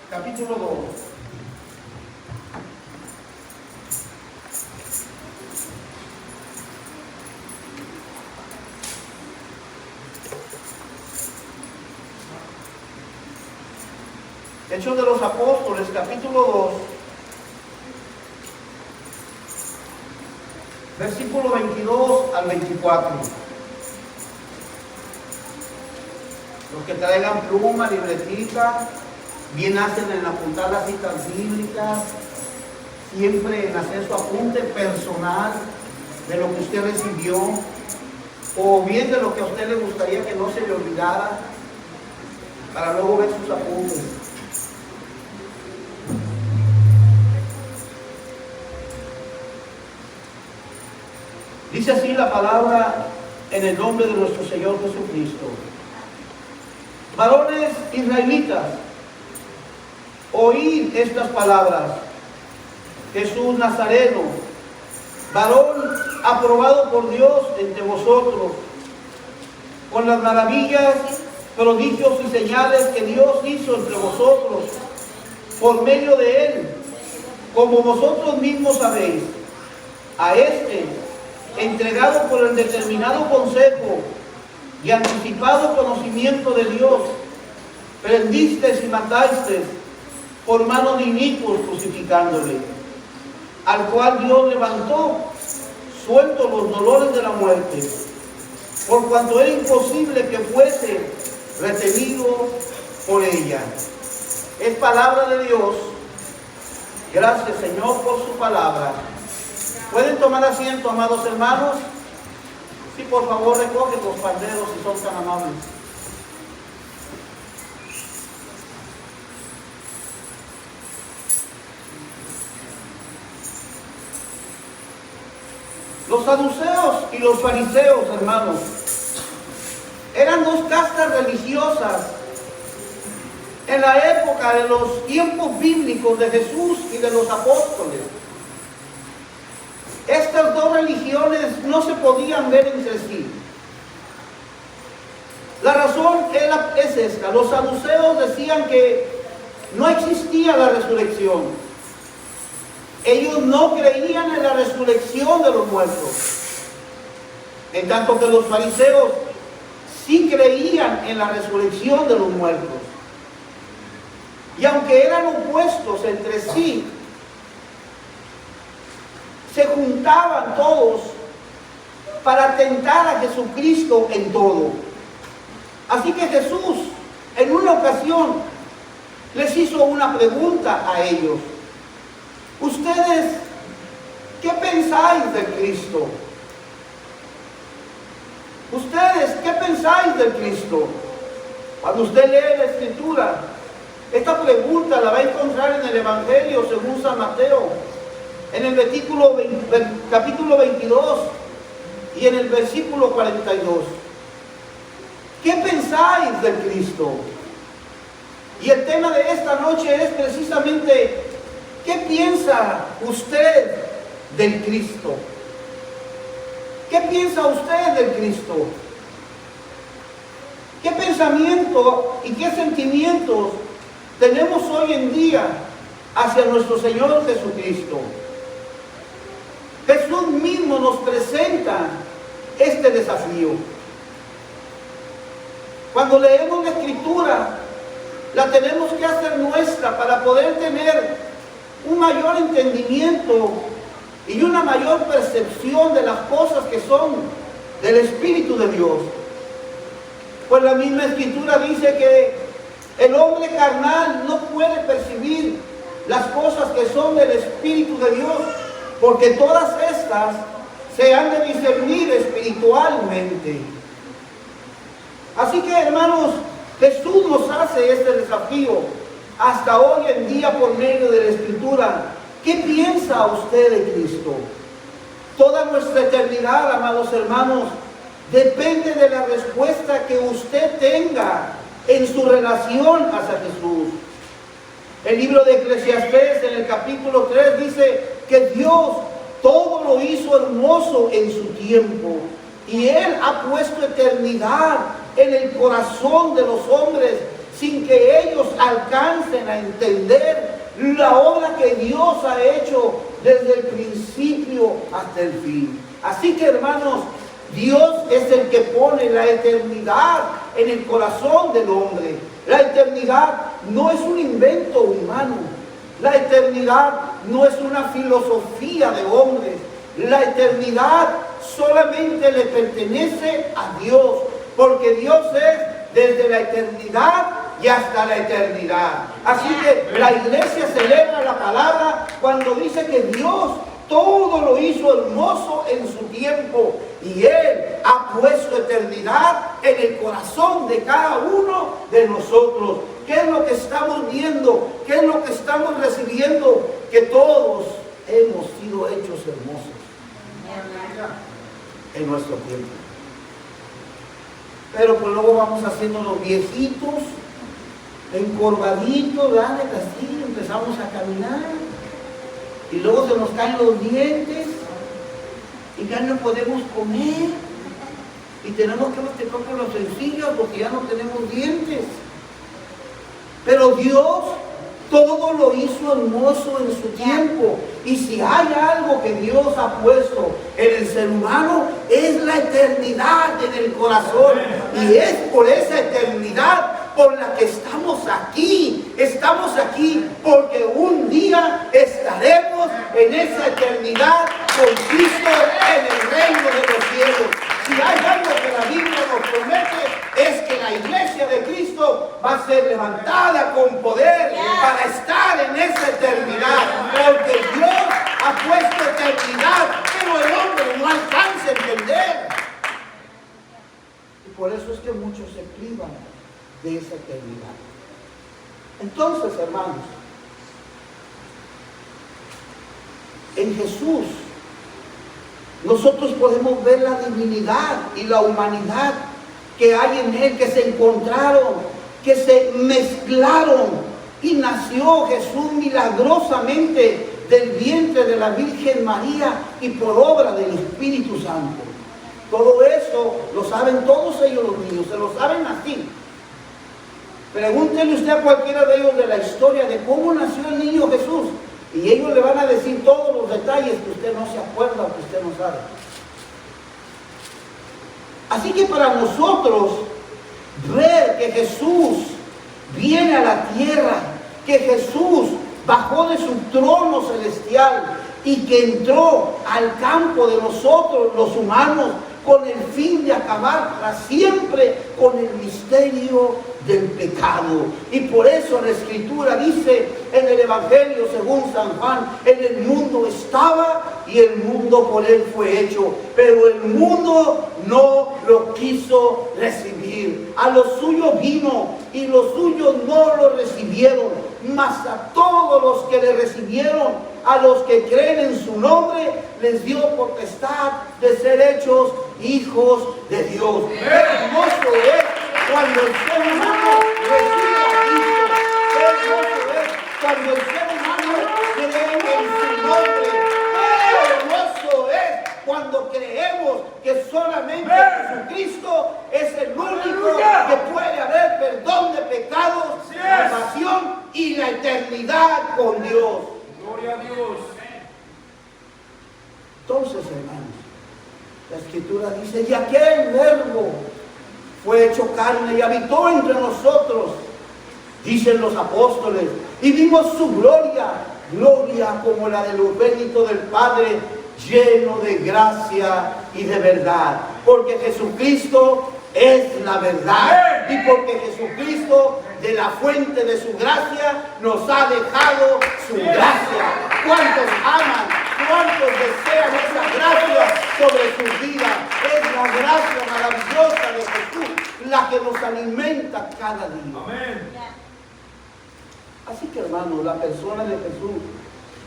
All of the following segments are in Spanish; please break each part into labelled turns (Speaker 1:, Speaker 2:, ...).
Speaker 1: capítulo 2. Hechos de los Apóstoles, capítulo 2, versículo 22 al 24. Los que traigan pluma, libretita, bien hacen en apuntar las citas bíblicas, siempre en hacer su apunte personal de lo que usted recibió, o bien de lo que a usted le gustaría que no se le olvidara, para luego ver sus apuntes. Dice así la palabra en el nombre de nuestro Señor Jesucristo. Varones israelitas, oíd estas palabras. Jesús Nazareno, varón aprobado por Dios entre vosotros, con las maravillas, prodigios y señales que Dios hizo entre vosotros, por medio de él, como vosotros mismos sabéis. A entregado por el determinado consejo y anticipado conocimiento de Dios, prendisteis y matasteis por mano de inicuos crucificándole, al cual Dios levantó, suelto los dolores de la muerte, por cuanto era imposible que fuese retenido por ella. Es palabra de Dios. Gracias, Señor, por su palabra. ¿Pueden tomar asiento, amados hermanos? Sí, por favor, recogen los panderos si son tan amables. Los saduceos y los fariseos, hermanos, eran dos castas religiosas en la época de los tiempos bíblicos de Jesús y de los apóstoles. Estas dos religiones no se podían ver entre sí. La razón es esta. Los saduceos decían que no existía la resurrección. Ellos no creían en la resurrección de los muertos. En tanto que los fariseos sí creían en la resurrección de los muertos. Y aunque eran opuestos entre sí, se juntaban todos para tentar a Jesucristo en todo. Así que Jesús, en una ocasión, les hizo una pregunta a ellos. ¿Ustedes qué pensáis de Cristo? ¿Ustedes qué pensáis de Cristo? Cuando usted lee la Escritura, esta pregunta la va a encontrar en el Evangelio según San Mateo, en el capítulo 22 y en el versículo 42. ¿Qué pensáis de Cristo? Y el tema de esta noche es precisamente, ¿qué piensa usted del Cristo? ¿Qué piensa usted del Cristo? ¿Qué pensamiento y qué sentimientos tenemos hoy en día hacia nuestro Señor Jesucristo? Jesús mismo nos presenta este desafío. Cuando leemos la Escritura, la tenemos que hacer nuestra para poder tener un mayor entendimiento y una mayor percepción de las cosas que son del Espíritu de Dios. Pues la misma Escritura dice que el hombre carnal no puede percibir las cosas que son del Espíritu de Dios, porque todas estas se han de discernir espiritualmente. Así que, hermanos, Jesús nos hace este desafío hasta hoy en día por medio de la Escritura. ¿Qué piensa usted de Cristo? Toda nuestra eternidad, amados hermanos, depende de la respuesta que usted tenga en su relación hacia Jesús. El libro de Eclesiastés, en el capítulo 3, dice que Dios todo lo hizo hermoso en su tiempo, y Él ha puesto eternidad en el corazón de los hombres sin que ellos alcancen a entender la obra que Dios ha hecho desde el principio hasta el fin. Así que, hermanos, Dios es el que pone la eternidad en el corazón del hombre. La eternidad no es un invento humano. La eternidad no es una filosofía de hombres. La eternidad solamente le pertenece a Dios, porque Dios es desde la eternidad y hasta la eternidad. Así que la iglesia celebra la palabra cuando dice que Dios todo lo hizo hermoso en su tiempo y Él ha puesto eternidad en el corazón de cada uno de nosotros. ¿Qué es lo que estamos viendo? ¿Qué es lo que estamos recibiendo? Que todos hemos sido hechos hermosos en nuestro tiempo. Pero pues luego vamos haciendo los viejitos, encorvaditos, ¿verdad? Así empezamos a caminar. Y luego se nos caen los dientes y ya no podemos comer. Y tenemos que masticar con los sencillos porque ya no tenemos dientes. Pero Dios todo lo hizo hermoso en su tiempo. Y si hay algo que Dios ha puesto en el ser humano, es la eternidad en el corazón. Y es por esa eternidad por la que estamos aquí. Estamos aquí porque un día estaremos en esa eternidad con Cristo en el reino de los cielos. Si hay algo que la Biblia nos promete, es que la iglesia de Cristo va a ser levantada con poder para estar en esa eternidad. Porque Dios ha puesto eternidad, pero el hombre no alcanza a entender. Y por eso es que muchos se privan de esa eternidad. Entonces, hermanos, en Jesús nosotros podemos ver la divinidad y la humanidad que hay en Él, que se encontraron, que se mezclaron, y nació Jesús milagrosamente del vientre de la Virgen María y por obra del Espíritu Santo. Todo eso lo saben todos ellos, los niños, se lo saben así. Pregúntenle usted a cualquiera de ellos de la historia de cómo nació el niño Jesús, y ellos le van a decir todos los detalles que usted no se acuerda o que usted no sabe. Así que para nosotros ver que Jesús viene a la tierra, que Jesús bajó de su trono celestial y que entró al campo de nosotros los humanos con el fin de acabar para siempre con el misterio del pecado. Y por eso la Escritura dice en el Evangelio según San Juan: en el mundo estaba y el mundo por él fue hecho, pero el mundo no lo quiso recibir. A los suyos vino y los suyos no lo recibieron, mas a todos los que le recibieron, a los que creen en su nombre, les dio potestad de ser hechos hijos de Dios. ¡Qué hermoso es cuando el ser humano recibe a Cristo! ¡Qué hermoso es cuando el ser humano cree en su nombre! ¡Qué hermoso es cuando creemos que solamente Jesucristo es el único que puede haber perdón de pecados, salvación y la eternidad con Dios! ¡Gloria a Dios! Entonces, hermanos, la Escritura dice: y aquel Verbo fue hecho carne y habitó entre nosotros, dicen los apóstoles, y vimos su gloria, gloria como la del unigénito del Padre, lleno de gracia y de verdad. Porque Jesucristo es la verdad, y porque Jesucristo, de la fuente de su gracia, nos ha dejado su gracia. ¿Cuántos aman? ¿Cuántos desean esa gracia sobre sus vidas? Es la gracia maravillosa de Jesús la que nos alimenta cada día. Amén. Así que, hermanos, la persona de Jesús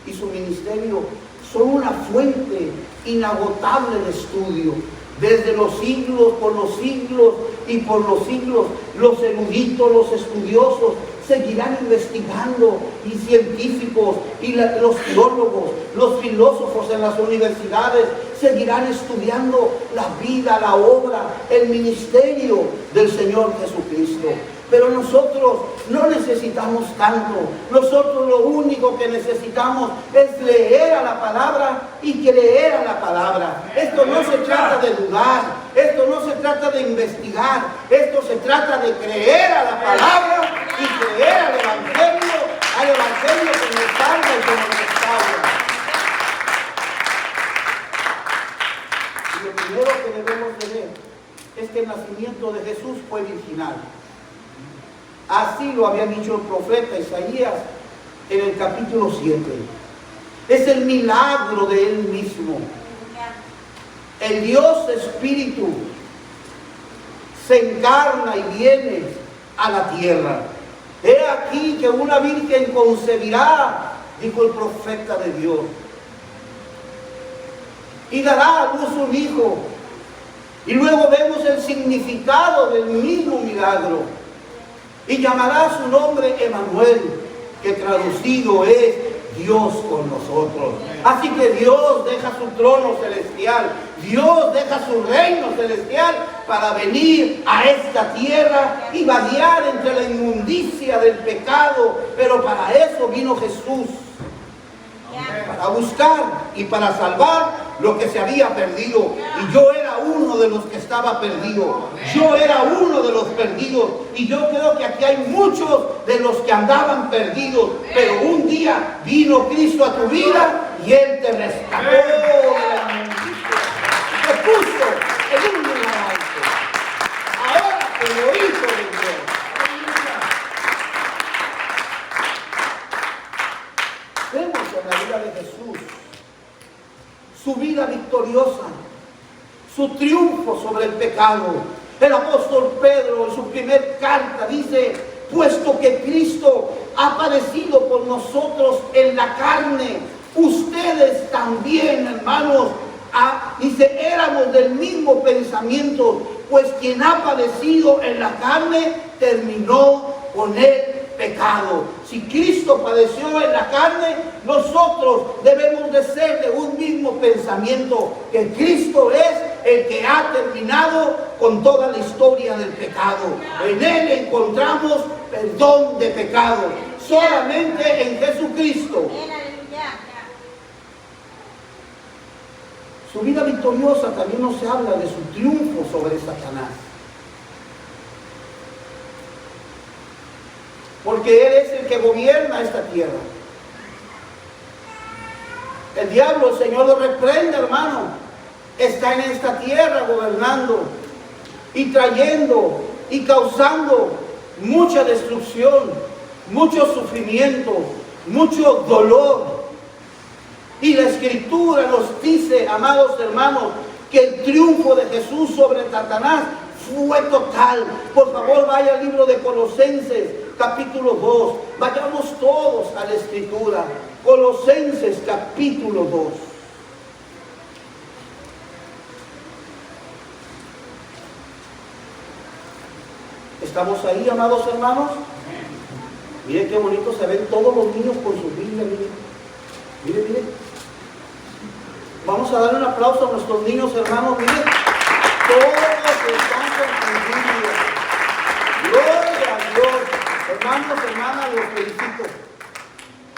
Speaker 1: y su ministerio son una fuente inagotable de estudio. Desde los siglos, por los siglos y por los siglos, los eruditos, los estudiosos seguirán investigando, y científicos y los teólogos, los filósofos en las universidades seguirán estudiando la vida, la obra, el ministerio del Señor Jesucristo. Pero nosotros no necesitamos tanto. Nosotros lo único que necesitamos es leer a la palabra y creer a la palabra. Esto no se trata de dudar, esto no se trata de investigar, esto se trata de creer a la palabra y creer al Evangelio que nos salva y que nos restaura. Y lo primero que debemos de ver es que el nacimiento de Jesús fue virginal. Así lo había dicho el profeta Isaías en el capítulo 7. Es el milagro de Él mismo. El Dios Espíritu se encarna y viene a la tierra. He aquí que una virgen concebirá, dijo el profeta de Dios, y dará a luz un hijo. Y luego vemos el significado del mismo milagro. Y llamará su nombre Emmanuel, que traducido es Dios con nosotros. Así que Dios deja su trono celestial, Dios deja su reino celestial para venir a esta tierra y vadear entre la inmundicia del pecado. Pero para eso vino Jesús, para buscar y para salvar lo que se había perdido. Y yo era uno de los que estaba perdido. Yo era uno de los perdidos. Y yo creo que aquí hay muchos de los que andaban perdidos. Pero un día vino Cristo a tu vida y Él te rescató de la inmundicia. Te puso en un lugar alto. Ahora te lo hizo de Dios. Vemos en la vida de Jesús su vida victoriosa, su triunfo sobre el pecado. El apóstol Pedro en su primer carta dice: puesto que Cristo ha padecido por nosotros en la carne, ustedes también, hermanos, dice, éramos del mismo pensamiento, pues quien ha padecido en la carne terminó con el pecado. Si Cristo padeció en la carne, nosotros debemos de ser de un mismo pensamiento, que Cristo es el que ha terminado con toda la historia del pecado. En Él encontramos perdón de pecado, solamente en Jesucristo. Su vida victoriosa también nos habla de su triunfo sobre Satanás. Porque Él es el que gobierna esta tierra. El diablo, el Señor lo reprende, hermano, está en esta tierra gobernando y trayendo y causando mucha destrucción, mucho sufrimiento, mucho dolor. Y la Escritura nos dice, amados hermanos, que el triunfo de Jesús sobre Satanás fue total. Por favor, vaya al libro de Colosenses, capítulo 2. Vayamos todos a la Escritura. Colosenses, capítulo 2. ¿Estamos ahí, amados hermanos? Miren qué bonito se ven todos los niños con su Biblia. Miren, miren. Vamos a darle un aplauso a nuestros niños, hermanos. Miren, todos están con su Biblia. Gloria a Dios. Hermanos, hermanas, los felicito.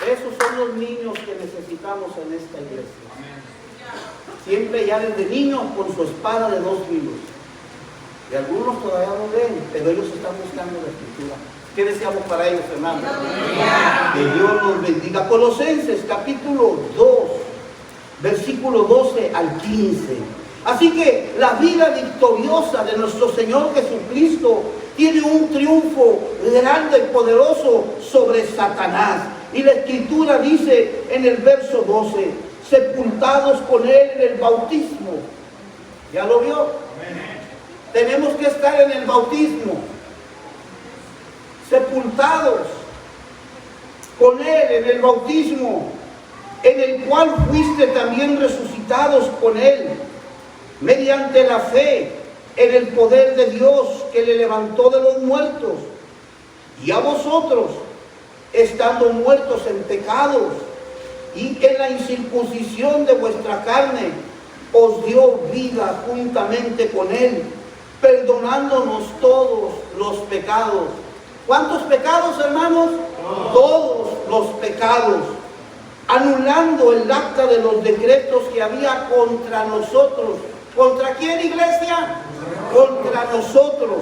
Speaker 1: Esos son los niños que necesitamos en esta iglesia. Siempre ya desde niños con su espada de 2 filos. Y algunos todavía no ven, pero ellos están buscando la Escritura. ¿Qué deseamos para ellos, hermanos? Que Dios los bendiga. Colosenses, capítulo 2, versículo 12 al 15. Así que la vida victoriosa de nuestro Señor Jesucristo tiene un triunfo grande y poderoso sobre Satanás. Y la Escritura dice en el verso 12: sepultados con Él en el bautismo. ¿Ya lo vio? Tenemos que estar en el bautismo. Sepultados con Él en el bautismo, en el cual fuiste también resucitados con Él, mediante la fe en el poder de Dios que le levantó de los muertos. Y a vosotros, estando muertos en pecados y en la incircuncisión de vuestra carne, os dio vida juntamente con Él, perdonándonos todos los pecados, ¿Cuántos pecados, hermanos? Todos los pecados. Anulando el acta de los decretos que había contra nosotros. ¿Contra quién, iglesia? Contra nosotros.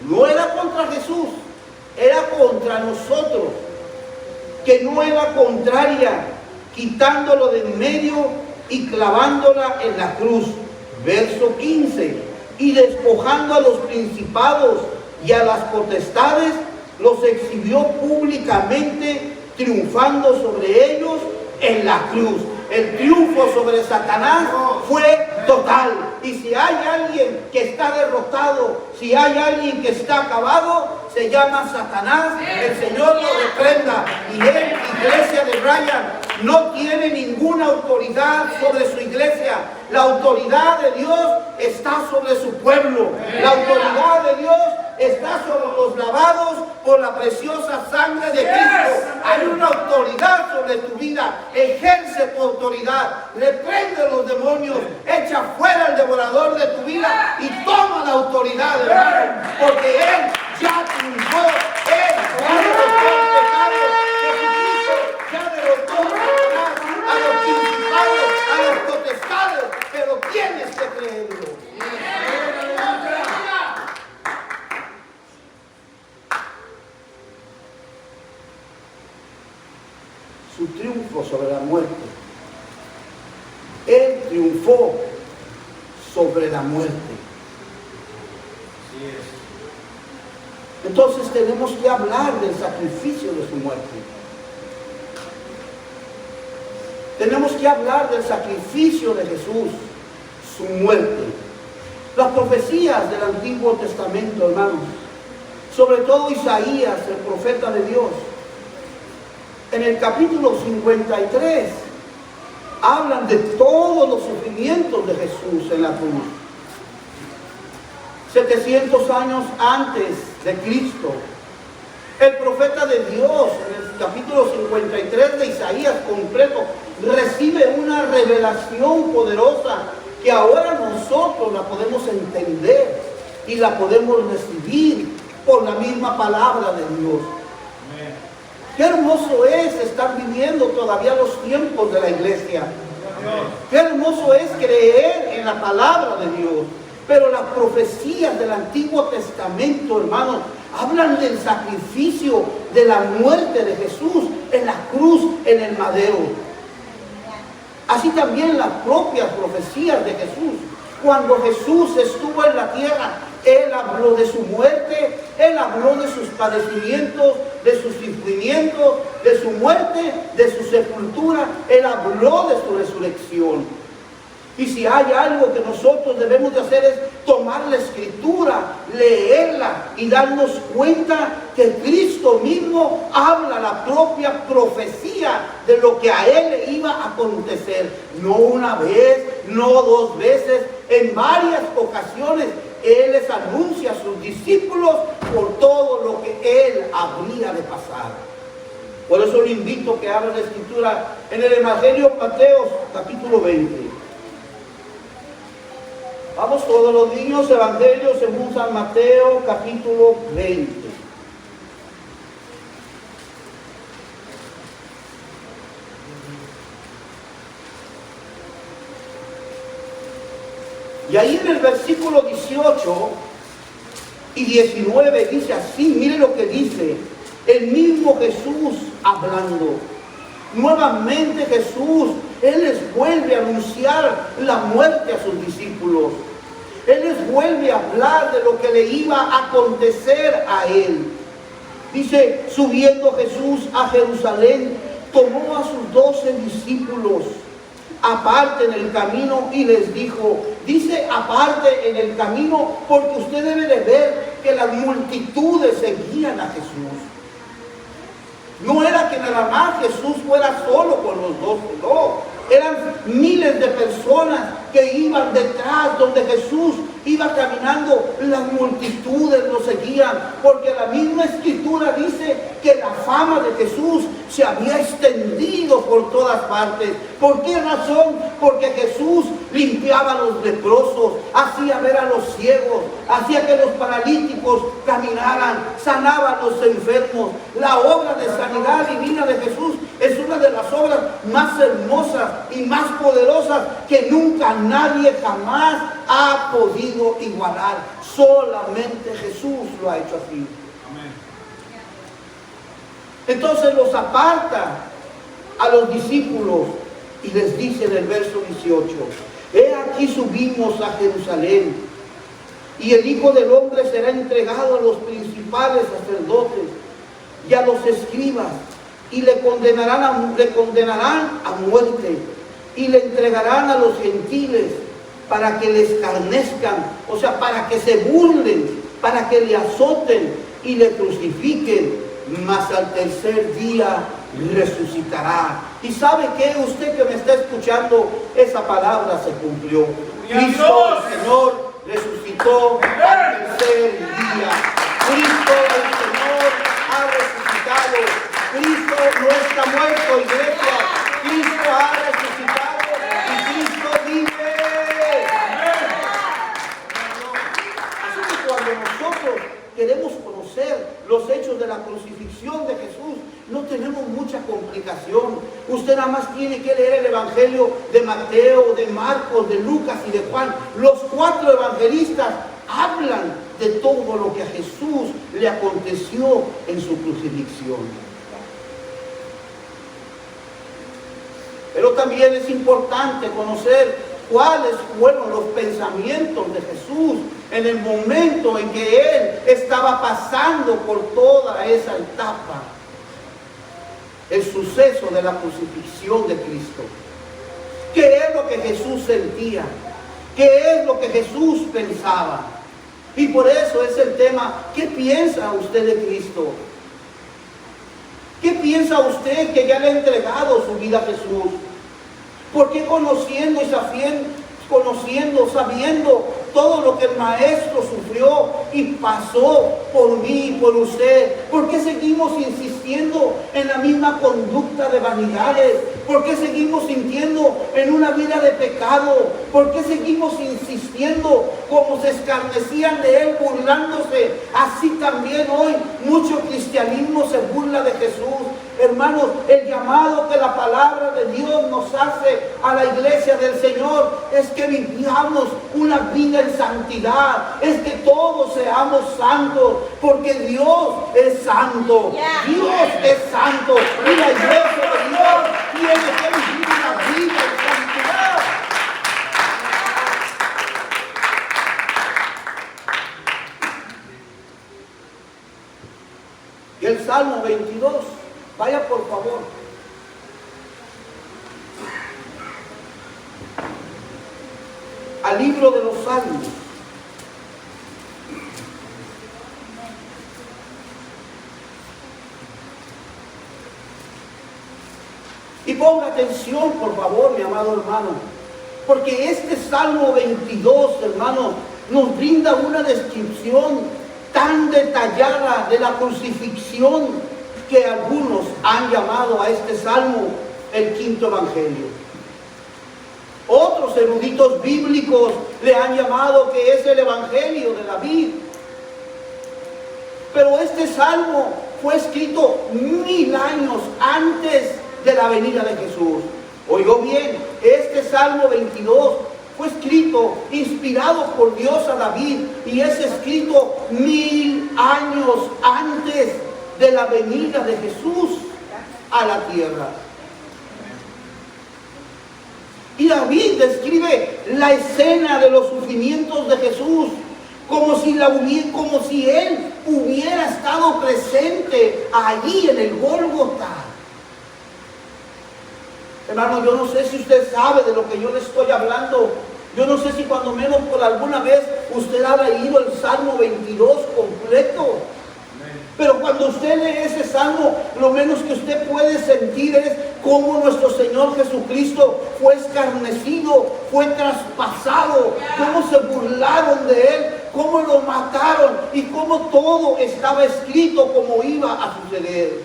Speaker 1: No era contra Jesús, era contra nosotros. Que no era contraria, quitándolo de en medio y clavándola en la cruz. Verso 15. Y despojando a los principados y a las potestades, los exhibió públicamente, triunfando sobre ellos en la cruz. El triunfo sobre Satanás fue total. Y si hay alguien que está derrotado, si hay alguien que está acabado, se llama Satanás. El Señor lo reprenda. Y él, iglesia de Bryan, no tiene ninguna autoridad sobre su iglesia. La autoridad de Dios está sobre su pueblo. La autoridad de Dios está sobre los lavados por la preciosa sangre de Cristo. Hay una autoridad sobre tu vida. Ejerce tu autoridad. Reprende los demonios. Echa fuera el devorador de tu vida y toma la autoridad, hermano, porque Él ya triunfó. Él ya derrotó el pecado. Jesucristo ya derrotó a los principados, a los potestades, pero tienes que creerlo. Su triunfo sobre la muerte. Él triunfó sobre la muerte. Entonces tenemos que hablar del sacrificio de su muerte. Tenemos que hablar del sacrificio de Jesús, su muerte. Las profecías del Antiguo Testamento, hermanos, sobre todo Isaías, el profeta de Dios, en el capítulo 53, hablan de todos los sufrimientos de Jesús en la cruz. 700 años antes de Cristo, el profeta de Dios, en el capítulo 53 de Isaías completo, recibe una revelación poderosa que ahora nosotros la podemos entender y la podemos recibir por la misma palabra de Dios. Qué hermoso es estar viviendo todavía los tiempos de la iglesia. Qué hermoso es creer en la palabra de Dios. Pero las profecías del Antiguo Testamento, hermanos, hablan del sacrificio, de la muerte de Jesús en la cruz, en el madero. Así también las propias profecías de Jesús. Cuando Jesús estuvo en la tierra, Él habló de su muerte, Él habló de sus padecimientos, de sus sufrimientos, de su muerte, de su sepultura. Él habló de su resurrección. Y si hay algo que nosotros debemos de hacer es tomar la Escritura, leerla y darnos cuenta que Cristo mismo habla la propia profecía de lo que a Él le iba a acontecer. No una vez, no dos veces, en varias ocasiones Él les anuncia a sus discípulos por todo lo que Él habría de pasar. Por eso le invito a que abra la Escritura en el Evangelio de Mateo, capítulo 20. Vamos todos los niños, Evangelio según San Mateo, capítulo 20. Y ahí en el versículo 18 y 19 dice así, mire lo que dice, el mismo Jesús hablando. Nuevamente Jesús, Él les vuelve a anunciar la muerte a sus discípulos. Él les vuelve a hablar de lo que le iba a acontecer a Él. Dice, subiendo Jesús a Jerusalén, tomó a sus 12 discípulos aparte en el camino y les dijo, dice aparte en el camino porque usted debe de ver que las multitudes seguían a Jesús. No era que nada más Jesús fuera solo con los 12, no. Eran miles de personas que iban detrás donde Jesús iba caminando. Las multitudes lo seguían, porque la misma Escritura dice que la fama de Jesús se había extendido por todas partes. ¿Por qué razón? Porque Jesús limpiaba a los leprosos, hacía ver a los ciegos, hacía que los paralíticos caminaran, sanaba a los enfermos. La obra de sanidad divina de Jesús es una de las obras más hermosas y más poderosas que nunca nadie jamás ha podido igualar. Solamente Jesús lo ha hecho así. Entonces los aparta a los discípulos y les dice en el verso 18: he aquí subimos a Jerusalén, y el Hijo del Hombre será entregado a los principales sacerdotes y a los escribas, y le condenarán a muerte, y le entregarán a los gentiles para que le escarnezcan, o sea, para que se burlen, para que le azoten y le crucifiquen, mas al tercer día resucitará. ¿Y sabe qué? Usted que me está escuchando, esa palabra se cumplió. Cristo el Señor resucitó al tercer día. Cristo el Señor ha resucitado. Cristo no está muerto, iglesia. Cristo ha resucitado y Cristo vive. Así que cuando nosotros queremos conocer los hechos de la crucifixión de Jesús, no tenemos mucha complicación. Usted nada más tiene que leer el Evangelio de Mateo, de Marcos, de Lucas y de Juan. Los 4 evangelistas hablan de todo lo que a Jesús le aconteció en su crucifixión. Pero también es importante conocer cuáles fueron los pensamientos de Jesús en el momento en que Él estaba pasando por toda esa etapa, el suceso de la crucifixión de Cristo. ¿Qué es lo que Jesús sentía? ¿Qué es lo que Jesús pensaba? Y por eso es el tema: ¿qué piensa usted de Cristo? ¿Qué piensa usted que ya le ha entregado su vida a Jesús? ¿Por qué conociendo, sabiendo todo lo que el Maestro sufrió y pasó por mí y por usted? ¿Por qué seguimos insistiendo en la misma conducta de vanidades? ¿Por qué seguimos sintiendo en una vida de pecado? ¿Por qué seguimos insistiendo como se escarnecían de Él, burlándose? Así también hoy mucho cristianismo se burla de Jesús. Hermanos, el llamado que la palabra de Dios nos hace a la iglesia del Señor es que vivamos una vida en santidad, es que todos seamos santos, porque Dios es santo. Dios es santo y la iglesia de Dios tiene que vivir una vida en santidad. Y el Salmo 22, vaya por favor. Al libro de los Salmos. Y ponga atención, por favor, mi amado hermano, porque este Salmo 22, hermano, nos brinda una descripción tan detallada de la crucifixión que algunos han llamado a este Salmo el quinto Evangelio. Otros eruditos bíblicos le han llamado que es el Evangelio de David. Pero este Salmo fue escrito 1000 años antes de la venida de Jesús. Oigó bien, este Salmo 22 fue escrito, inspirado por Dios a David, y es escrito 1000 años antes de la venida de Jesús a la tierra. Y David describe la escena de los sufrimientos de Jesús como si él hubiera estado presente allí en el Gólgota. Hermano, yo no sé si usted sabe de lo que yo le estoy hablando. Yo no sé si cuando menos por alguna vez usted ha leído el Salmo 22 completo. Pero cuando usted lee ese salmo, lo menos que usted puede sentir es cómo nuestro Señor Jesucristo fue escarnecido, fue traspasado, cómo se burlaron de Él, cómo lo mataron y cómo todo estaba escrito como iba a suceder.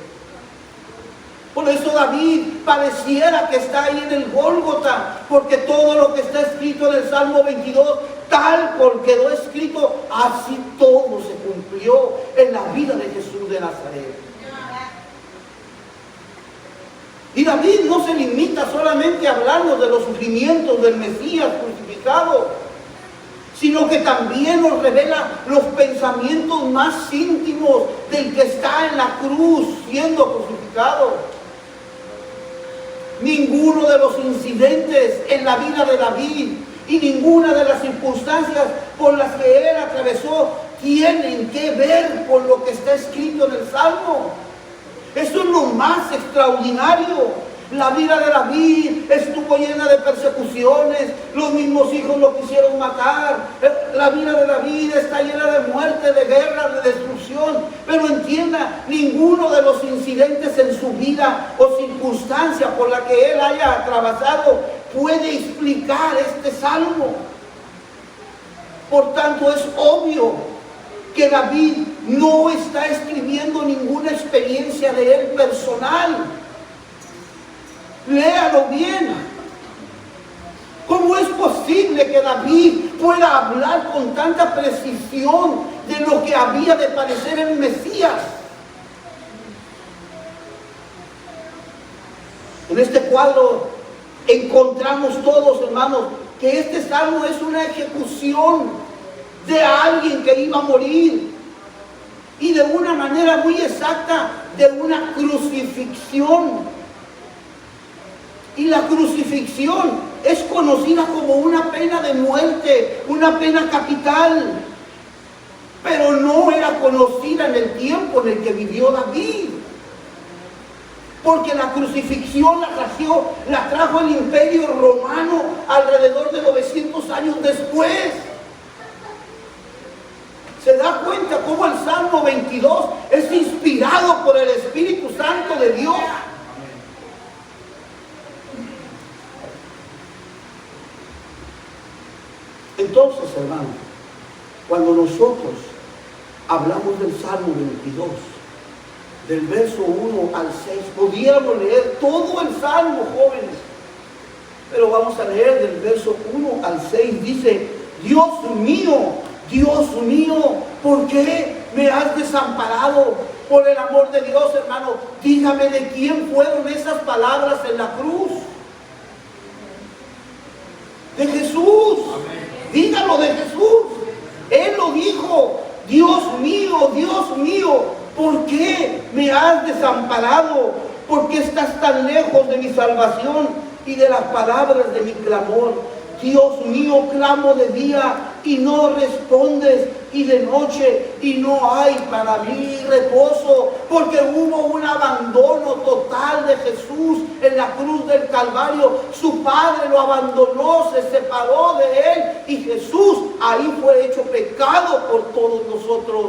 Speaker 1: Por eso David pareciera que está ahí en el Gólgota, porque todo lo que está escrito en el Salmo 22, tal cual quedó escrito, así todo se cumplió en la vida de Jesús de Nazaret. Y David no se limita solamente a hablarnos de los sufrimientos del Mesías crucificado, sino que también nos revela los pensamientos más íntimos del que está en la cruz siendo crucificado. Ninguno de los incidentes en la vida de David y ninguna de las circunstancias por las que él atravesó tienen que ver con lo que está escrito en el Salmo. Eso es lo más extraordinario. La vida de David estuvo llena de persecuciones, los mismos hijos lo quisieron matar. La vida de David está llena de muerte, de guerra, de destrucción. Pero entienda, ninguno de los incidentes en su vida o circunstancia por la que él haya atravesado puede explicar este salmo. Por tanto, es obvio que David no está escribiendo ninguna experiencia de él personal. Léalo bien. ¿Cómo es posible que David pueda hablar con tanta precisión de lo que había de padecer el Mesías? En este cuadro encontramos todos, hermanos, que este salmo es una ejecución de alguien que iba a morir, y de una manera muy exacta, de una crucifixión. Y la crucifixión es conocida como una pena de muerte, una pena capital, pero no era conocida en el tiempo en el que vivió David, porque la crucifixión la trajo el Imperio Romano alrededor de 900 años después. ¿Se da cuenta cómo el Salmo 22 es inspirado por el Espíritu Santo de Dios? Entonces, hermanos, cuando nosotros hablamos del Salmo 22, del verso 1 al 6, pudiéramos leer todo el Salmo, jóvenes, pero vamos a leer del verso 1 al 6. Dice: Dios mío, ¿por qué me has desamparado? Por el amor de Dios, hermano, dígame de quién fueron esas palabras en la cruz. De Jesús. Amén. Dígalo, de Jesús. Él lo dijo: Dios mío, ¿por qué me has desamparado? ¿Por qué estás tan lejos de mi salvación y de las palabras de mi clamor? Dios mío, clamo de día y no respondes, y de noche y no hay para mí reposo, porque hubo un abandono total de Jesús en la cruz del Calvario. Su Padre lo abandonó, se separó de él, y Jesús ahí fue hecho pecado por todos nosotros.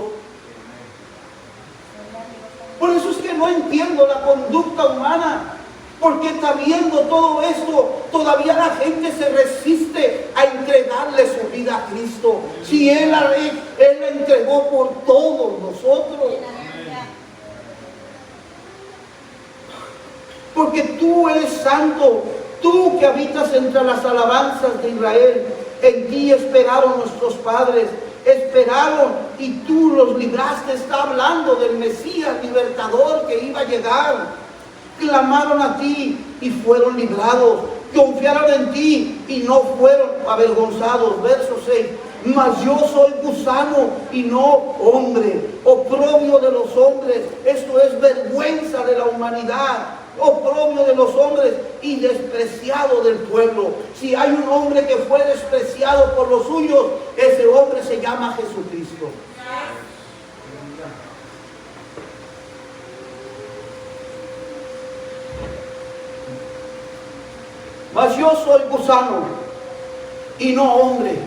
Speaker 1: Por eso es que no entiendo la conducta humana. Porque está viendo todo esto, todavía la gente se resiste a entregarle su vida a Cristo. Si Él la entregó por todos nosotros. Porque tú eres santo, tú que habitas entre las alabanzas de Israel. En ti esperaron nuestros padres, esperaron y tú los libraste. Está hablando del Mesías libertador que iba a llegar. Clamaron a ti y fueron librados. Confiaron en ti y no fueron avergonzados. Verso 6. Mas yo soy gusano y no hombre, oprobio de los hombres. Esto es vergüenza de la humanidad, oprobio de los hombres y despreciado del pueblo. Si hay un hombre que fue despreciado por los suyos, ese hombre se llama Jesucristo. Mas yo soy gusano y no hombre.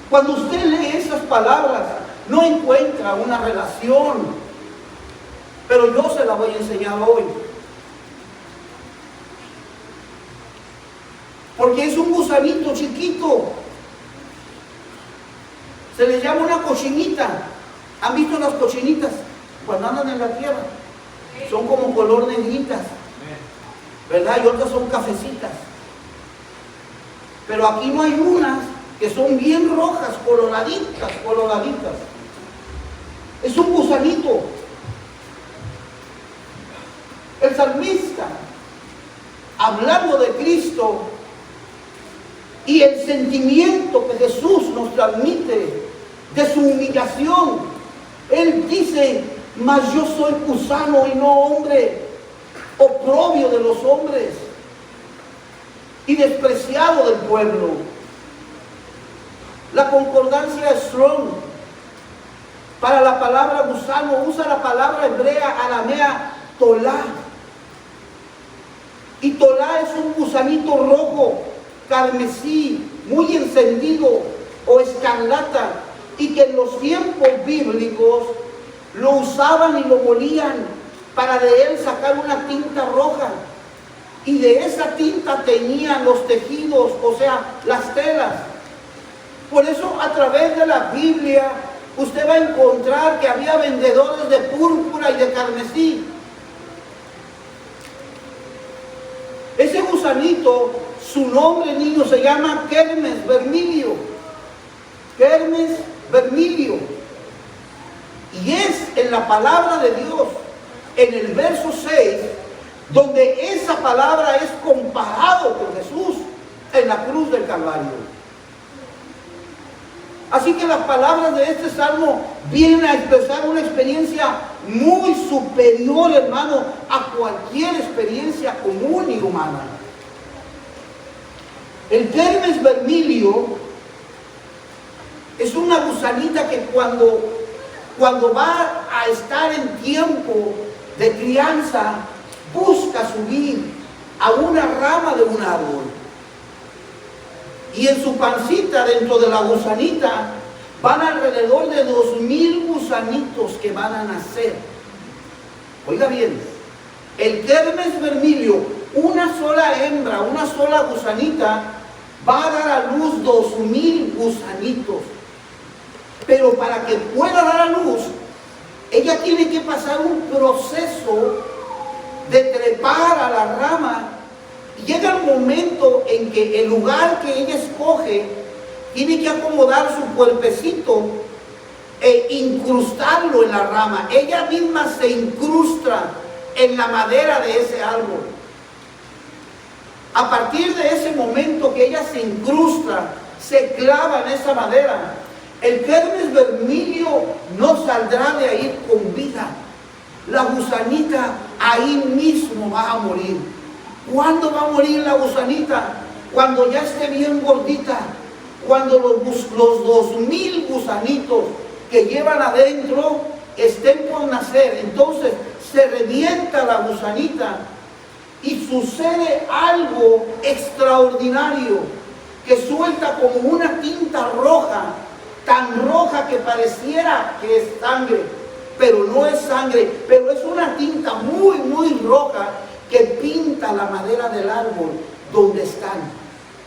Speaker 1: Cuando usted lee esas palabras, no encuentra una relación, pero yo se la voy a enseñar hoy. Porque es un gusanito chiquito. Se le llama una cochinita. ¿Han visto las cochinitas cuando andan en la tierra? Son como color negritas, ¿verdad? Y otras son cafecitas. Pero aquí no hay unas que son bien rojas, coloraditas, coloraditas. Es un gusanito. El salmista, hablando de Cristo y el sentimiento que Jesús nos transmite de su humillación, él dice: mas yo soy gusano y no hombre, oprobio de los hombres y despreciado del pueblo. La concordancia Strong para la palabra gusano usa la palabra hebrea aramea tolá. Y tolá es un gusanito rojo, carmesí, muy encendido o escarlata, y que en los tiempos bíblicos lo usaban y lo molían para de él sacar una tinta roja. Y de esa tinta teñían los tejidos, o sea, las telas. Por eso a través de la Biblia usted va a encontrar que había vendedores de púrpura y de carmesí. Ese gusanito, su nombre, niño, se llama Kermes vermilio. Kermes vermilio. Y es en la palabra de Dios, en el verso 6, donde esa palabra es comparado con Jesús en la cruz del Calvario. Así que las palabras de este salmo vienen a expresar una experiencia muy superior, hermano, a cualquier experiencia común y humana. El Kermes vermilio es una gusanita que cuando va a estar en tiempo de crianza, busca subir a una rama de un árbol. Y en su pancita, dentro de la gusanita, van alrededor de 2000 gusanitos que van a nacer. Oiga bien, el Kermes vermilio, una sola hembra, una sola gusanita, va a dar a luz 2000 gusanitos. Pero para que pueda dar a luz, ella tiene que pasar un proceso de trepar a la rama. Llega el momento en que el lugar que ella escoge tiene que acomodar su cuerpecito e incrustarlo en la rama. Ella misma se incrusta en la madera de ese árbol. A partir de ese momento que ella se incrusta, se clava en esa madera, el Kermes vermilio no saldrá de ahí con vida. La gusanita ahí mismo va a morir. ¿Cuándo va a morir la gusanita? Cuando ya esté bien gordita, cuando los 2000 gusanitos que llevan adentro estén por nacer. Entonces se revienta la gusanita y sucede algo extraordinario, que suelta como una tinta roja, tan roja que pareciera que es sangre, pero no es sangre, pero es una tinta muy, muy roja que pinta la madera del árbol donde están.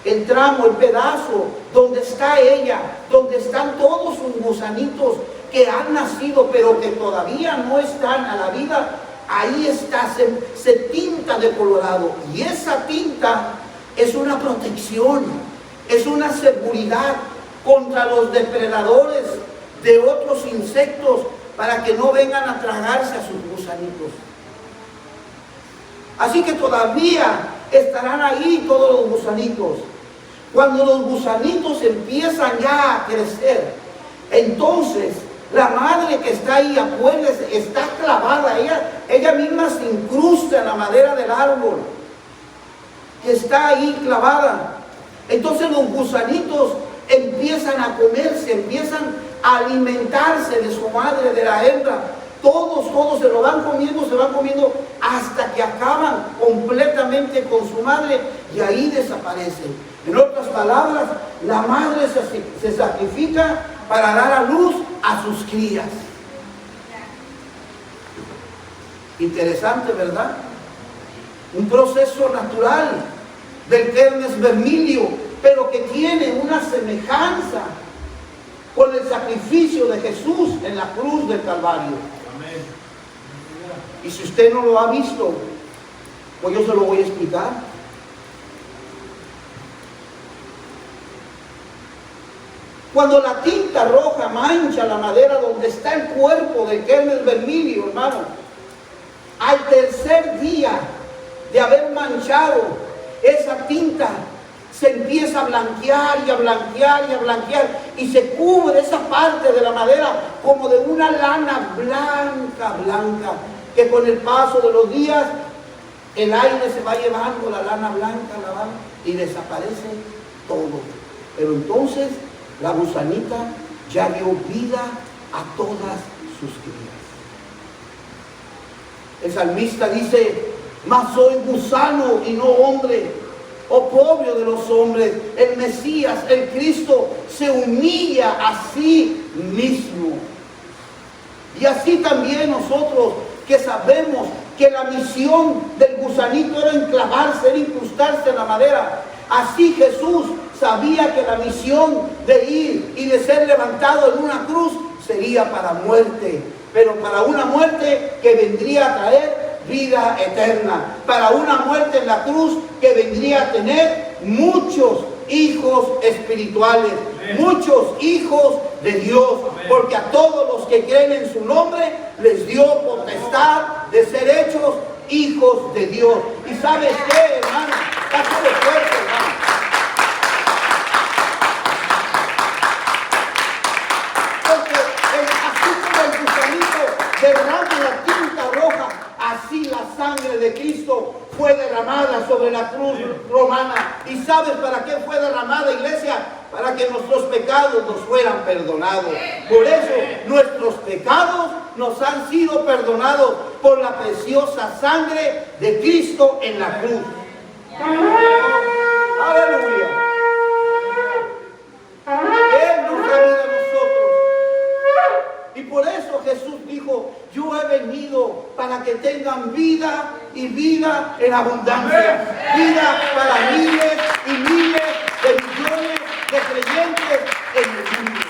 Speaker 1: El tramo, el pedazo, donde está ella, donde están todos sus gusanitos que han nacido, pero que todavía no están a la vida, ahí está, se tinta de colorado. Y esa tinta es una protección, es una seguridad contra los depredadores de otros insectos, para que no vengan a tragarse a sus gusanitos. Así que todavía estarán ahí todos los gusanitos. Cuando los gusanitos empiezan ya a crecer, entonces la madre que está ahí, acuérdense, está clavada, ella misma se incrusta en la madera del árbol, que está ahí clavada. Entonces los gusanitos empiezan a comerse, empiezan a alimentarse de su madre, de la hembra. Todos se lo van comiendo hasta que acaban completamente con su madre y ahí desaparecen. En otras palabras, la madre se sacrifica para dar a luz a sus crías. Interesante, ¿verdad? Un proceso natural del Kermes vermilio, pero que tiene una semejanza con el sacrificio de Jesús en la cruz del Calvario. Amén. Y si usted no lo ha visto, pues yo se lo voy a explicar. Cuando la tinta roja mancha la madera donde está el cuerpo del Kermes vermilio, hermano, al tercer día de haber manchado esa tinta, se empieza a blanquear y a blanquear y a blanquear, y se cubre esa parte de la madera como de una lana blanca, blanca, que con el paso de los días el aire se va llevando la lana blanca, y desaparece todo. Pero entonces la gusanita ya dio vida a todas sus crías. El salmista dice: mas soy gusano y no hombre, oprobio de los hombres. El Mesías, el Cristo, se humilla a sí mismo. Y así también nosotros, que sabemos que la misión del gusanito era enclavarse, era incrustarse en la madera, así Jesús sabía que la misión de ir y de ser levantado en una cruz sería para muerte, pero para una muerte que vendría a traer vida eterna, para una muerte en la cruz que vendría a tener muchos hijos espirituales, muchos hijos de Dios, porque a todos los que creen en su nombre les dio potestad de ser hechos hijos de Dios. ¿Y sabes qué, hermano? Está todo fuerte, hermano. Derrama la tinta roja, así la sangre de Cristo fue derramada sobre la cruz romana. ¿Y sabes para qué fue derramada, iglesia? Para que nuestros pecados nos fueran perdonados. Por eso nuestros pecados nos han sido perdonados por la preciosa sangre de Cristo en la cruz. Aleluya. Él nos da vida a nosotros. Y por eso Jesús dijo: yo he venido para que tengan vida y vida en abundancia. Vida para miles y miles de millones de creyentes en el mundo.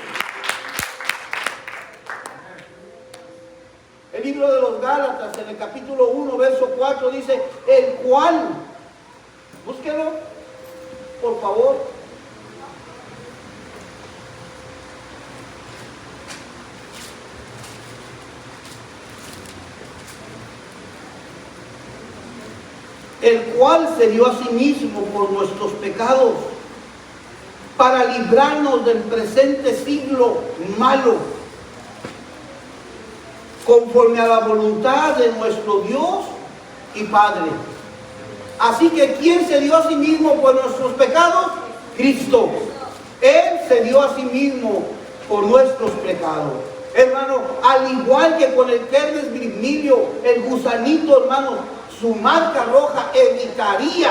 Speaker 1: El libro de los Gálatas, en el capítulo 1, verso 4, dice: el cual, búsquelo, por favor. El cual se dio a sí mismo por nuestros pecados, para librarnos del presente siglo malo, conforme a la voluntad de nuestro Dios y Padre. Así que ¿quién se dio a sí mismo por nuestros pecados? Cristo. Él se dio a sí mismo por nuestros pecados. Hermano, al igual que con el Kermes vermilio, el gusanito, hermano, su marca roja evitaría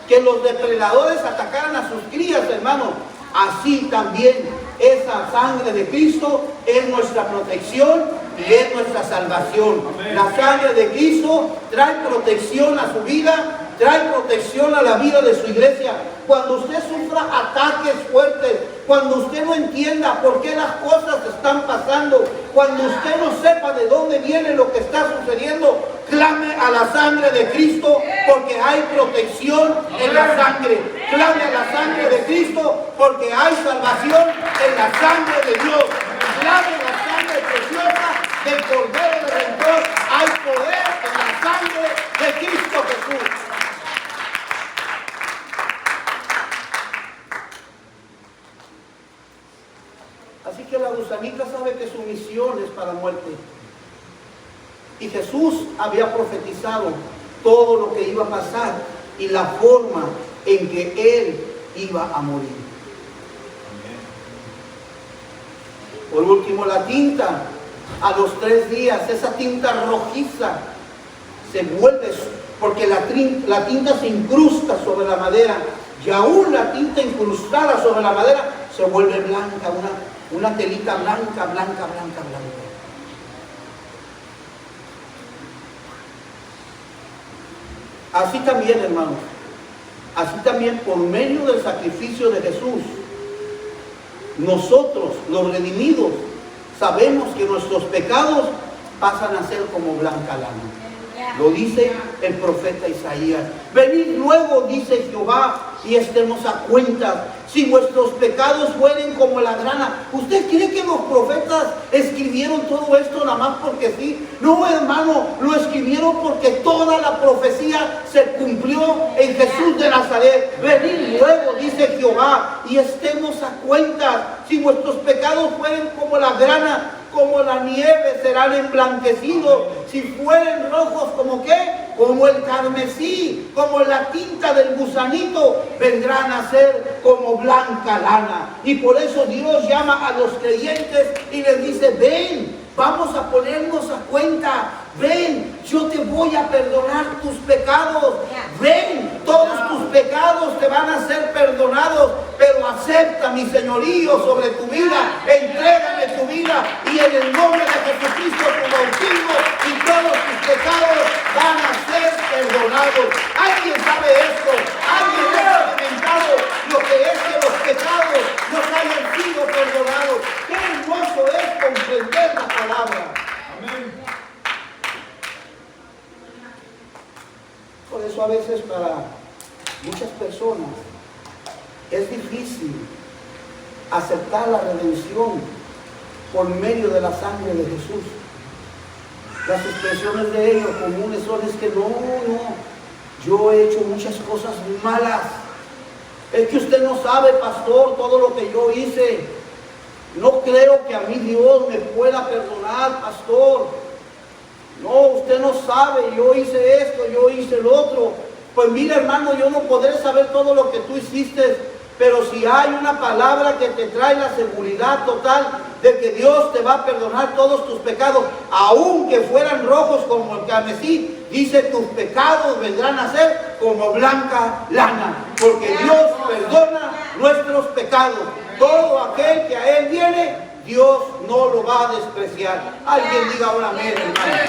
Speaker 1: que los depredadores atacaran a sus crías, hermano. Así también esa sangre de Cristo es nuestra protección y es nuestra salvación. La sangre de Cristo trae protección a su vida, trae protección a la vida de su iglesia. Cuando usted sufra ataques fuertes, cuando usted no entienda por qué las cosas están pasando, cuando usted no sepa de dónde viene lo que está sucediendo, clame a la sangre de Cristo, porque hay protección en la sangre. Clame a la sangre de Cristo, porque hay salvación en la sangre de Dios. Clame a la sangre preciosa del Cordero Redentor. Hay poder en la sangre de Cristo Jesús. Así que la gusanita sabe que su misión es para muerte. Y Jesús había profetizado todo lo que iba a pasar y la forma en que Él iba a morir. Por último, la tinta, a los 3 días, esa tinta rojiza se vuelve, porque la tinta se incrusta sobre la madera, y aún la tinta incrustada sobre la madera se vuelve blanca, una telita blanca, blanca, blanca, blanca. Así también, hermanos, así también por medio del sacrificio de Jesús, nosotros, los redimidos, sabemos que nuestros pecados pasan a ser como blanca lana. Lo dice el profeta Isaías. Venid luego, dice Jehová, y estemos a cuenta. Si vuestros pecados fueren como la grana. ¿Usted cree que los profetas escribieron todo esto nada más porque sí? No, hermano, lo escribieron porque toda la profecía se cumplió en Jesús de Nazaret. Venid luego, dice Jehová, y estemos a cuenta. Si vuestros pecados fueren como la grana, como la nieve serán emblanquecidos. Si fueren rojos, ¿como qué? Como el carmesí, como la tinta del gusanito, vendrán a ser como blanca lana. Y por eso Dios llama a los creyentes y les dice: ven, vamos a ponernos a cuenta. Ven, yo te voy a perdonar tus pecados. Ven, todos tus pecados te van a ser perdonados. Pero acepta mi señorío sobre tu vida. Entrégame tu vida. Y en el nombre de Jesucristo tu bautismo y todos tus pecados van a ser perdonados. ¿Alguien sabe esto? ¿Alguien ha experimentado lo que es que los pecados nos hayan sido perdonados? Qué hermoso es comprender la palabra. Amén. Por eso a veces para muchas personas es difícil aceptar la redención por medio de la sangre de Jesús. Las expresiones de ellos comunes son: es que no, yo he hecho muchas cosas malas. Es que usted no sabe, pastor, todo lo que yo hice. No creo que a mí Dios me pueda perdonar, pastor. No, usted no sabe, yo hice esto, yo hice el otro. Pues mira, hermano, yo no podré saber todo lo que tú hiciste, pero si hay una palabra que te trae la seguridad total de que Dios te va a perdonar todos tus pecados, aunque fueran rojos como el carmesí, dice: tus pecados vendrán a ser como blanca lana, porque Dios perdona nuestros pecados. Todo aquel que a Él viene, Dios no lo va a despreciar. Alguien diga ahora amén, hermano.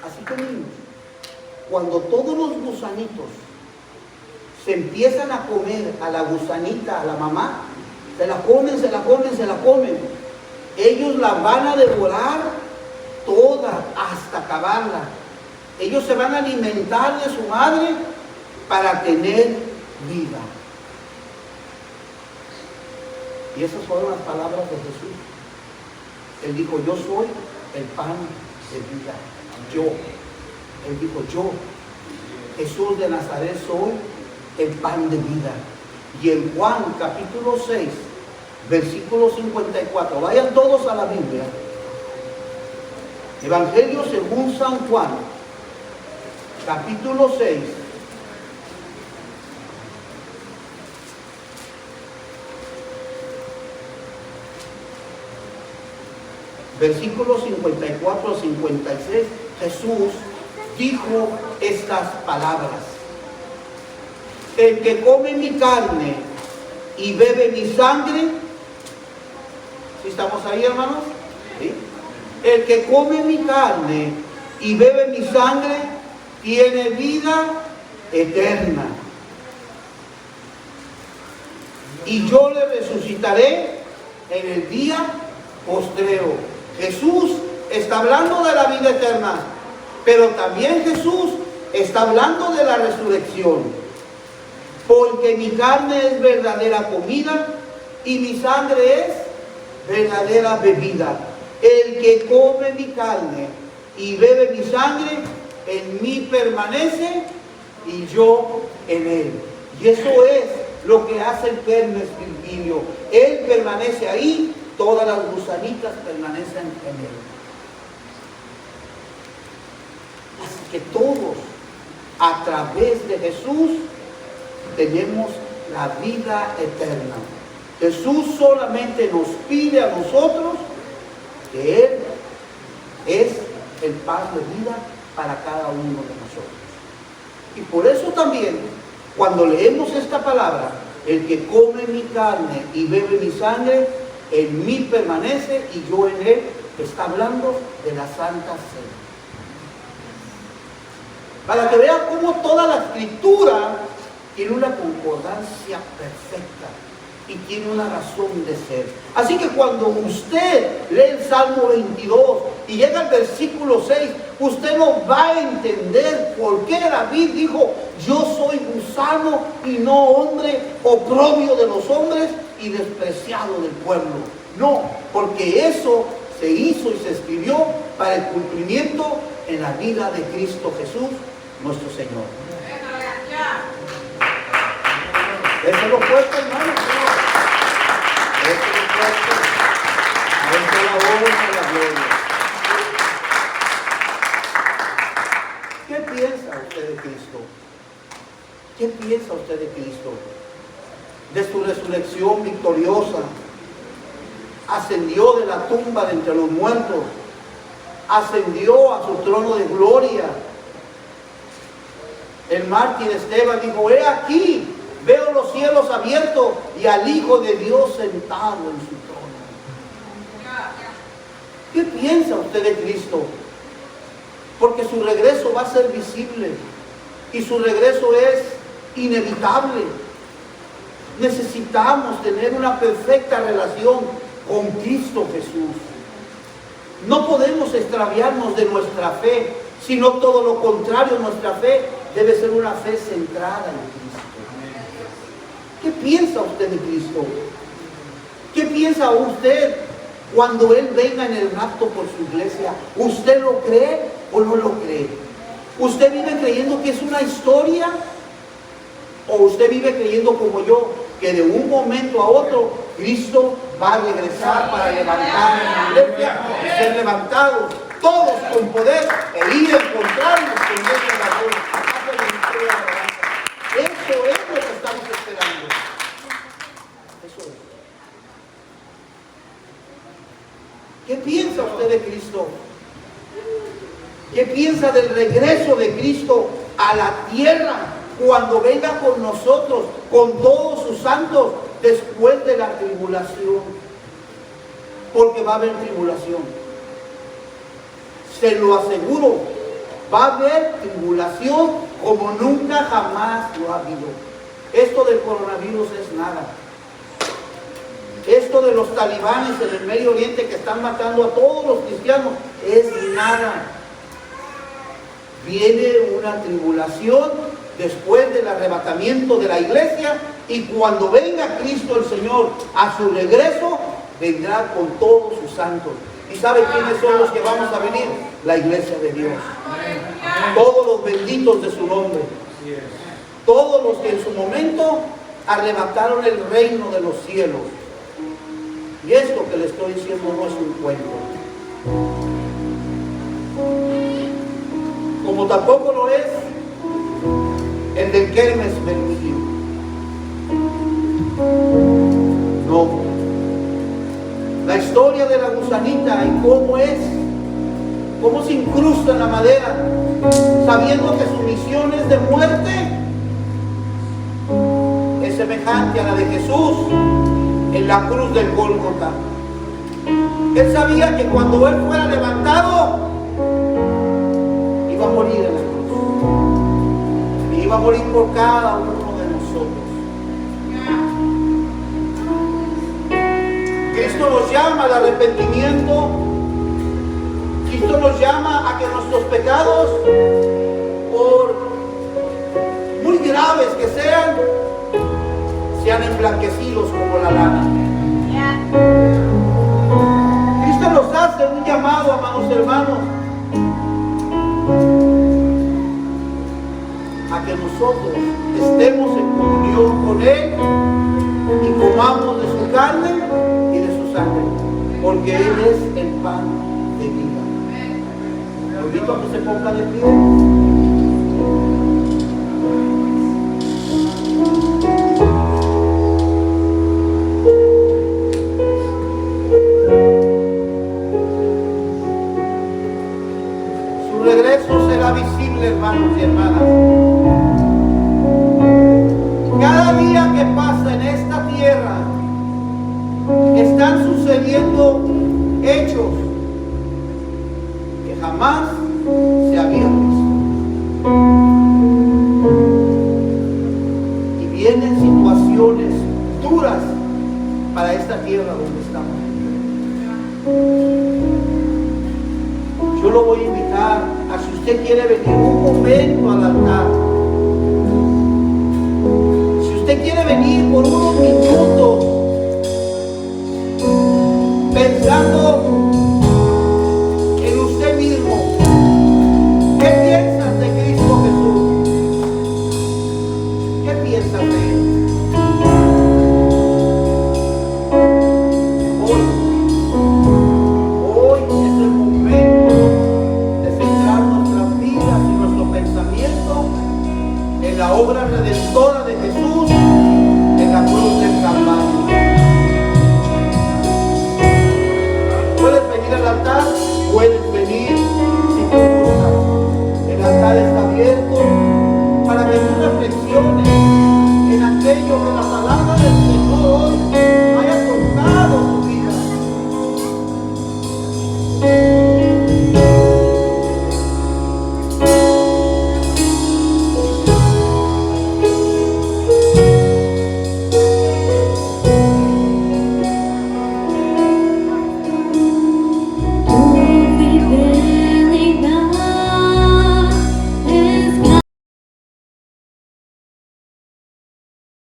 Speaker 1: Así que niños, cuando todos los gusanitos se empiezan a comer a la gusanita, a la mamá, se la comen, se la comen, se la comen, ellos la van a devorar toda hasta acabarla. Ellos se van a alimentar de su madre para tener vida. Y esas fueron las palabras de Jesús. Él dijo: yo soy el pan de vida. Él dijo: yo, Jesús de Nazaret, soy el pan de vida. Y en Juan capítulo 6, versículo 54, vayan todos a la Biblia. Evangelio según San Juan, capítulo 6. Versículos 54 al 56, Jesús dijo estas palabras: el que come mi carne y bebe mi sangre, ¿sí estamos ahí, hermanos? ¿Sí? El que come mi carne y bebe mi sangre tiene vida eterna, y yo le resucitaré en el día postrero. Jesús está hablando de la vida eterna, pero también Jesús está hablando de la resurrección. Porque mi carne es verdadera comida y mi sangre es verdadera bebida. El que come mi carne y bebe mi sangre, en mí permanece y yo en él. Y eso es lo que hace el Kermes Virgilio. Él permanece ahí. Todas las gusanitas permanecen en él. Así que todos, a través de Jesús, tenemos la vida eterna. Jesús solamente nos pide a nosotros que Él es el pan de vida para cada uno de nosotros. Y por eso también, cuando leemos esta palabra, el que come mi carne y bebe mi sangre, en mí permanece y yo en él, está hablando de la Santa Cena. Para que vean cómo toda la Escritura tiene una concordancia perfecta. y tiene una razón de ser. Así que cuando usted lee el Salmo 22 y llega al versículo 6, usted no va a entender por qué David dijo: yo soy gusano y no hombre, oprobio de los hombres y despreciado del pueblo. No, porque eso se hizo y se escribió para el cumplimiento en la vida de Cristo Jesús, nuestro Señor. Eso lo fuerte, hermano. Eso lo fuerte. Eso es la honra y la gloria. ¿Qué piensa usted de Cristo? ¿Qué piensa usted de Cristo? De su resurrección victoriosa. Ascendió de la tumba de entre los muertos. Ascendió a su trono de gloria. El mártir Esteban dijo: he aquí, veo los cielos abiertos y al Hijo de Dios sentado en su trono. ¿Qué piensa usted de Cristo? Porque su regreso va a ser visible y su regreso es inevitable. Necesitamos tener una perfecta relación con Cristo Jesús. No podemos extraviarnos de nuestra fe, sino todo lo contrario. Nuestra fe debe ser una fe centrada en Cristo. ¿Qué piensa usted de Cristo? ¿Qué piensa usted cuando Él venga en el rapto por su iglesia? ¿Usted lo cree o no lo cree? ¿Usted vive creyendo que es una historia? ¿O usted vive creyendo como yo, que de un momento a otro Cristo va a regresar para levantar a la iglesia y ser levantados todos con poder e ir a encontrarnos con nuestra razón? Eso es lo que estamos esperando. Eso es. ¿Qué piensa usted de Cristo? ¿Qué piensa del regreso de Cristo a la tierra cuando venga con nosotros, con todos sus santos, después de la tribulación? Porque va a haber tribulación. Se lo aseguro, va a haber tribulación como nunca jamás lo ha habido. Esto del coronavirus es nada. Esto de los talibanes en el Medio Oriente que están matando a todos los cristianos es nada. Viene una tribulación después del arrebatamiento de la iglesia, y cuando venga Cristo el Señor a su regreso, vendrá con todos sus santos. ¿Y sabe quiénes son los que vamos a venir? La iglesia de Dios. Todos los benditos de su nombre. Todos los que en su momento arrebataron el reino de los cielos. Y esto que le estoy diciendo no es un cuento. Como tampoco lo es el del Kermes Bermúdez. No. La historia de la gusanita y cómo es, cómo se incrusta en la madera, sabiendo que su misión es de muerte, es semejante a la de Jesús en la cruz del Gólgota. Él sabía que cuando Él fuera levantado, iba a morir en la cruz. Y iba a morir por cada uno de nosotros. Cristo nos llama al arrepentimiento. Cristo nos llama a que nuestros pecados, por muy graves que sean emblanquecidos como la lana. Cristo nos hace un llamado, amados hermanos, a que nosotros estemos en comunión con Él y comamos de su carne y de su sangre, porque Él es el pan de vida. Lo invito a que se ponga de pie. Su regreso será visible, hermanos y hermanas. Cada día que pasa en esta tierra están sucediendo hechos que jamás se habían visto. Y vienen situaciones duras yo lo voy a invitar a, si usted quiere venir un momento al altar, si usted quiere venir por unos minutos pensando